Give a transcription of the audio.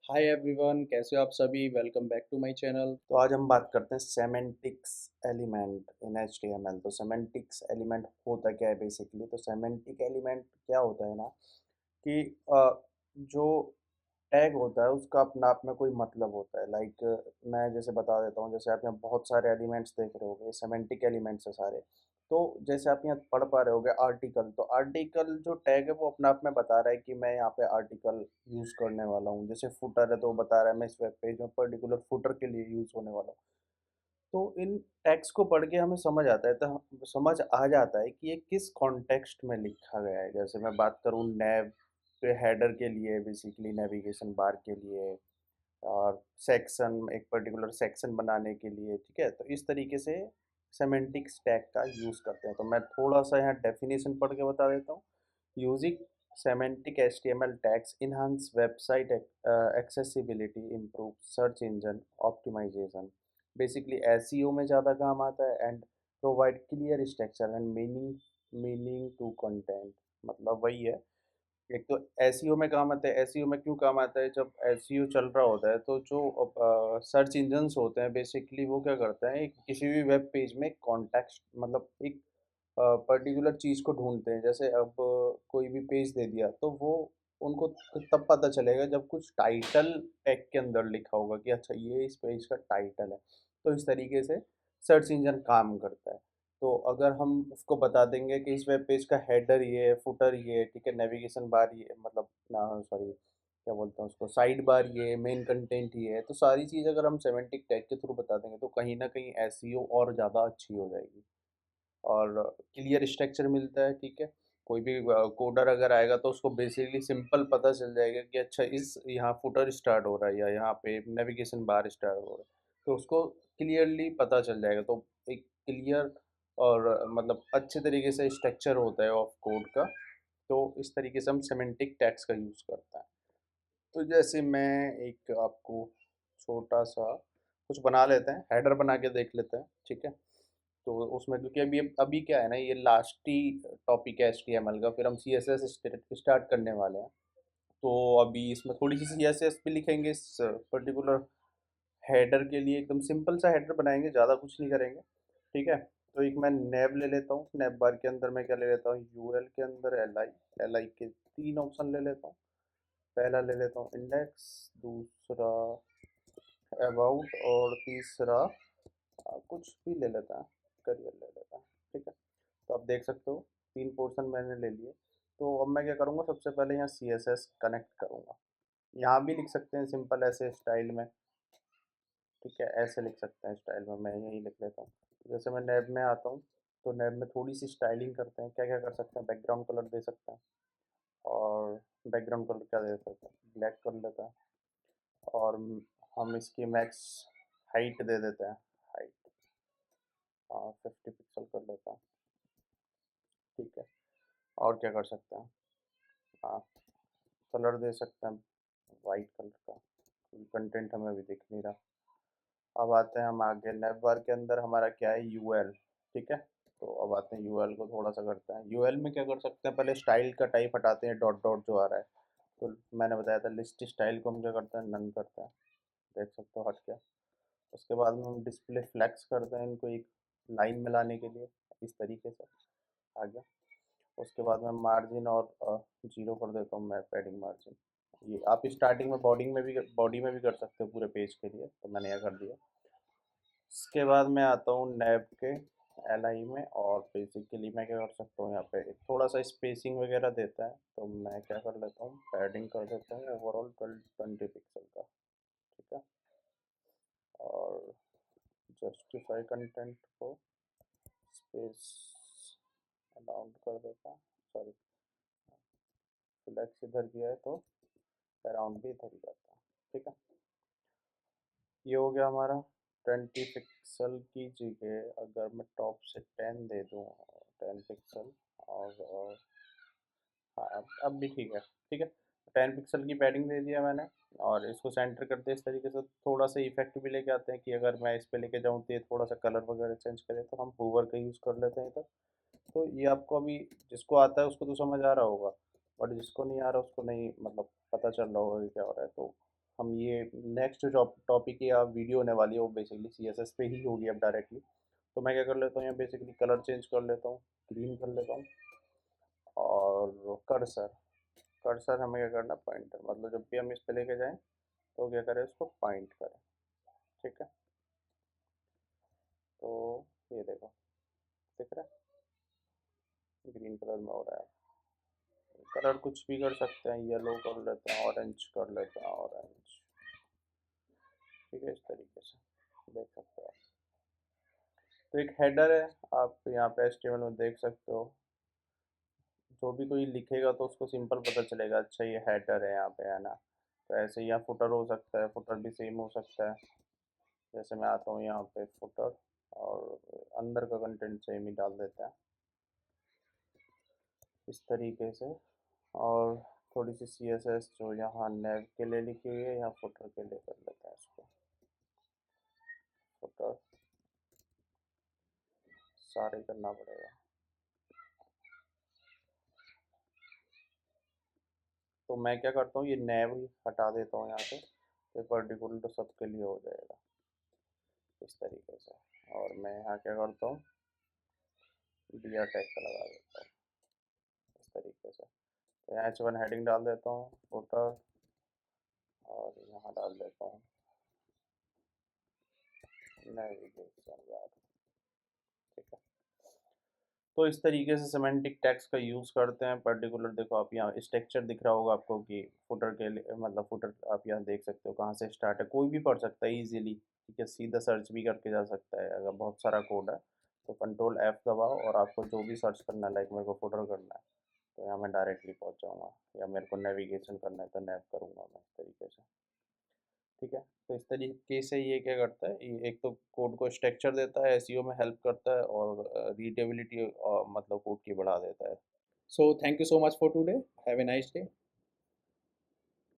Hi everyone, कैसे हो आप सभी। Welcome back to my channel. तो आज हम बात करते हैं सेमेंटिक्स एलिमेंट इन HTML। तो सेमेंटिक्स एलिमेंट होता क्या है बेसिकली? तो सेमेंटिक एलिमेंट क्या होता है ना कि जो टैग होता है उसका अपना आप में कोई मतलब होता है। लाइक मैं जैसे बता देता हूँ, जैसे आप यहाँ बहुत सारे एलिमेंट्स देख रहे होगे, सेमेंटिक एलिमेंट्स है सारे। तो जैसे आप यहाँ पढ़ पा रहे होगे आर्टिकल, तो आर्टिकल जो टैग है वो अपने आप में बता रहा है कि मैं यहाँ पे आर्टिकल यूज़ करने वाला हूँ। जैसे फुटर है तो वो बता रहा है मैं इस वेब पेज में पर्टिकुलर फुटर के लिए यूज़ होने वाला हूँ। तो इन टैग्स को पढ़ के हमें समझ आता है, तो समझ आ जाता है कि ये किस कॉन्टेक्स्ट में लिखा गया है। जैसे मैं बात करूँ नैव पे, हेडर के लिए बेसिकली नेविगेशन बार के लिए, और सेक्शन एक पर्टिकुलर सेक्शन बनाने के लिए, ठीक है। तो इस तरीके से सेमेंटिक्स टैग का यूज़ करते हैं। तो मैं थोड़ा सा यहाँ डेफिनेशन पढ़ के बता देता हूँ। Using semantic HTML tags enhance website accessibility, improve search engine optimization। Basically SEO में ज़्यादा काम आता है and provide clear structure and meaning to content. मतलब वही है। एक तो एसईओ में काम आता है। एसईओ में क्यों काम आता है? जब एसईओ चल रहा होता है तो जो सर्च इंजन्स होते हैं बेसिकली वो क्या करते हैं, एक किसी भी वेब पेज में कॉन्टेक्स्ट मतलब एक पर्टिकुलर चीज़ को ढूंढते हैं। जैसे अब कोई भी पेज दे दिया तो वो उनको तब पता चलेगा जब कुछ टाइटल टैग के अंदर लिखा होगा कि अच्छा ये इस पेज का टाइटल है। तो इस तरीके से सर्च इंजन काम करता है। तो अगर हम उसको बता देंगे कि इस वेब पेज का हेडर ये है, फुटर ये है, ठीक है, नेविगेशन बार ये मतलब ना, सॉरी, क्या बोलते हैं उसको, साइड बार ये, मेन कंटेंट ये है, तो सारी चीज़ अगर हम सेमेंटिक टैग के थ्रू बता देंगे तो कहीं ना कहीं एसईओ और ज़्यादा अच्छी हो जाएगी और क्लियर स्ट्रक्चर मिलता है, ठीक है। कोई भी कोडर अगर आएगा तो उसको बेसिकली सिंपल पता चल जाएगा कि अच्छा इस यहाँ फुटर स्टार्ट हो रहा है या यहाँ पे नेविगेशन बार स्टार्ट हो रहा है। तो उसको क्लियरली पता चल जाएगा। तो एक क्लियर और मतलब अच्छे तरीके से स्ट्रक्चर होता है ऑफ कोड का। तो इस तरीके से हम सेमेंटिक टैग्स का यूज़ करते हैं। तो जैसे मैं एक आपको छोटा सा कुछ बना लेते हैं, हेडर बना के देख लेते हैं, ठीक है। तो उसमें क्योंकि अभी अभी क्या है ना, ये लास्ट ही टॉपिक है HTML का, फिर हम CSS स्टार्ट करने वाले हैं। तो अभी इसमें थोड़ी सी CSS भी लिखेंगे इस पर्टिकुलर हेडर के लिए। एकदम सिंपल सा हेडर बनाएंगे, ज़्यादा कुछ नहीं करेंगे, ठीक है। तो एक मैं नैब ले लेता हूँ। नैब बार के अंदर मैं क्या ले लेता हूँ, UL के अंदर LI के तीन ऑप्शन ले लेता हूँ। पहला ले लेता हूँ इंडेक्स, दूसरा अबाउट, और तीसरा कुछ भी ले लेता है, करियर ले लेता है, ठीक है। तो आप देख सकते हो तीन पोर्शन मैंने ले लिए। तो अब मैं क्या करूँगा, सबसे पहले यहाँ CSS कनेक्ट करूँगा। यहाँ भी लिख सकते हैं सिंपल ऐसे स्टाइल में, ठीक है, ऐसे लिख सकते हैं स्टाइल में। मैं यही लिख लेता हूँ। जैसे मैं नैब में आता हूँ तो नैब में थोड़ी सी स्टाइलिंग करते हैं। क्या क्या कर सकते हैं, बैकग्राउंड कलर दे सकते हैं, और बैकग्राउंड कलर क्या दे सकते हैं, ब्लैक कर लेता है। और हम इसकी मैक्स हाइट दे देते हैं, हाइट 50 पिक्सल कर लेता है, ठीक है। और क्या कर सकते हैं, हाँ, कलर दे सकते हैं वाइट कलर का, कंटेंट हमें अभी दिख नहीं रहा। अब आते हैं हम आगे, नेव बार के अंदर हमारा क्या है, UL, ठीक है। तो अब आते हैं UL को थोड़ा सा करते हैं। UL में क्या कर सकते हैं, पहले स्टाइल का टाइप हटाते हैं, डॉट डॉट जो आ रहा है। तो मैंने बताया था लिस्ट स्टाइल को हम क्या करते हैं, नन करते हैं, देख सकते हो हट गया। उसके बाद में हम डिस्प्ले फ्लैक्स करते हैं इनको एक लाइन में लाने के लिए, इस तरीके से आ गया। उसके बाद मैं मार्जिन और जीरो कर देता हूँ, मैं पैडिंग मार्जिन। ये आप स्टार्टिंग में बॉडी में भी कर सकते हो पूरे पेज के लिए, तो मैंने यह कर दिया। उसके बाद मैं आता हूँ नैब के LI में, और बेसिकली मैं क्या कर सकता हूँ, यहाँ पे थोड़ा सा स्पेसिंग वगैरह देता है, तो मैं क्या कर लेता हूँ, पैडिंग कर देता हूँ ओवरऑल 20 पिक्सल का, ठीक है। और जस्टिफाई कंटेंट को स्पेस अराउंड कर देता हूँ, सॉरी, फ्लैक्स इधर किया है तो अराउंड भी इधर ही जाता है, ठीक है। ये हो गया हमारा। 20 पिक्सल की जगह अगर मैं टॉप से 10 दे दूँ, 10 पिक्सल, और हाँ अब भी ठीक है, ठीक है। 10 पिक्सल की पैडिंग दे दिया मैंने, और इसको सेंटर करते हैं इस तरीके से। थोड़ा सा इफेक्ट भी लेके आते हैं कि अगर मैं इस पे लेके जाऊँ तो ये थोड़ा सा कलर वगैरह चेंज करे, तो हम हूवर का यूज़ कर लेते हैं इधर। तो ये आपको अभी जिसको आता है उसको तो समझ आ रहा होगा, बट जिसको नहीं आ रहा उसको नहीं, मतलब पता चल रहा होगा कि क्या हो रहा है। तो हम ये नेक्स्ट जो टॉपिक या वीडियो होने वाली है वो बेसिकली CSS पे ही होगी अब डायरेक्टली। तो मैं क्या कर लेता हूँ, यहाँ बेसिकली कलर चेंज कर लेता हूँ, ग्रीन कर लेता हूँ। और कर्सर, कर्सर हमें क्या करना, पॉइंटर, मतलब जब भी हम इस पे लेके जाएं तो क्या करें, इसको पॉइंट करें। ठीक है, तो ये देखो, दिख रहा है ग्रीन कलर में हो रहा है। कलर कुछ भी कर सकते हैं, येलो कर लेते हैं, ऑरेंज कर लेते हैं, ऑरेंज। ठीक है, इस तरीके से देख सकते हो। तो एक हेडर है, आप यहाँ पे HTML में देख सकते हो। जो भी कोई लिखेगा तो उसको सिंपल पता चलेगा, अच्छा ये हेडर है यहाँ पे, है ना। तो ऐसे ही यहाँ फुटर हो सकता है, फुटर भी सेम हो सकता है। जैसे मैं आता हूँ यहाँ पे फुटर, और अंदर का कंटेंट सेम ही डाल देता है इस तरीके से। और थोड़ी सी CSS जो यहाँ नेव के लिए लिखी हुई है, यहाँ फुटर के लिए कर लेते हैं इसको, फुटर सारे करना पड़ेगा। तो मैं क्या करता हूँ, ये नेव हटा देता हूँ यहाँ से, तो पर्टिकुलर तो सबके लिए हो जाएगा इस तरीके से। और मैं यहाँ क्या करता हूँ, दिया टैग का लगा देता हूँ इस तरीके से। तो यहाँ H1 हेडिंग डाल देता हूँ, फुटर, और यहाँ डाल देता हूँ नेविगेशन बार। ठीक है, तो इस तरीके से सिमेंटिक टैग्स का यूज़ करते हैं। पर्टिकुलर देखो, आप यहाँ स्ट्रक्चर दिख रहा होगा आपको कि फुटर के लिए, मतलब फुटर आप यहाँ देख सकते हो कहाँ से स्टार्ट है, कोई भी पढ़ सकता है इजीली। ठीक है, सीधा सर्च भी करके जा सकता है। अगर बहुत सारा कोड है तो कंट्रोल F दबाओ, और आपको जो भी सर्च करना है, लाइक मेरे को फुटर करना है तो यहाँ मैं डायरेक्टली पहुँच जाऊँगा, या मेरे को नेविगेशन करना है तो नेव करूँगा मैं इस तरीके से। ठीक है, तो इस तरीके से ये क्या करता है, ये एक तो कोड को स्ट्रक्चर देता है, SEO में हेल्प करता है, और रीडेबिलिटी मतलब कोड की बढ़ा देता है। So thank you so much for today. Have a nice day.